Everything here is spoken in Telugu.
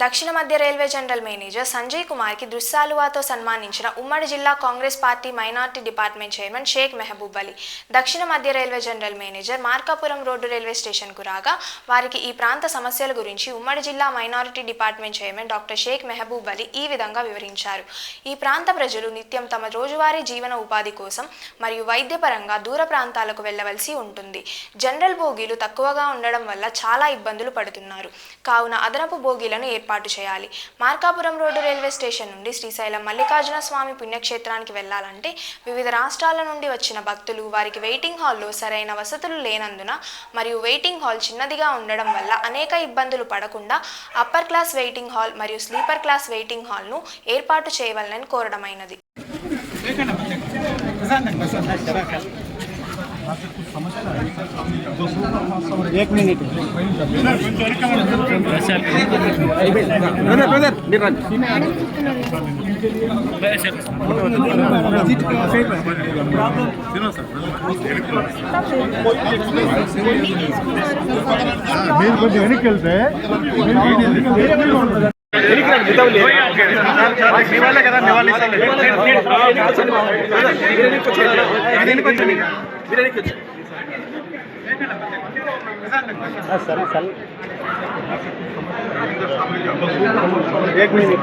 దక్షిణ మధ్య railway general manager Sanjay Kumar కి దృశ్యాలువాతో సన్మానించిన ఉమ్మడి జిల్లా Congress party minority department chairman Sheikh Mehboob Ali. దక్షిణ మధ్య railway general manager Markapuram road railway station కు రాగా వారికి ఈ ప్రాంత సమస్యల గురించి ఉమ్మడి జిల్లా minority department chairman doctor Sheikh Mehboob Ali ఈ విధంగా వివరించారు. ఈ ప్రాంత ప్రజలు నిత్యం తమ రోజువారీ జీవన ఉపాధి కోసం మరియు వైద్యపరంగా దూర ప్రాంతాలకు వెళ్లవలసి ఉంటుంది. జనరల్ బోగీలు తక్కువగా ఉండడం వల్ల చాలా ఇబ్బందులు పడుతున్నారు. కావున అదనపు బోగీలను ఏర్పాటు చేయాలి. మార్కాపురం రోడ్డు రైల్వే స్టేషన్ నుండి శ్రీశైలం మల్లికార్జున స్వామి పుణ్యక్షేత్రానికి వెళ్లాలంటే వివిధ రాష్ట్రాల నుండి వచ్చిన భక్తులు వారికి వెయిటింగ్ హాల్లో సరైన వసతులు లేనందున మరియు వెయిటింగ్ హాల్ చిన్నదిగా ఉండడం వల్ల అనేక ఇబ్బందులు పడకుండా అప్పర్ క్లాస్ వెయిటింగ్ హాల్ మరియు స్లీపర్ క్లాస్ వెయిటింగ్ హాల్ను ఏర్పాటు చేయవాలని కోరడమైనది. एक मिनट మీరు కొంచెం వెనక్కి వెళ్తే सर एक मिनट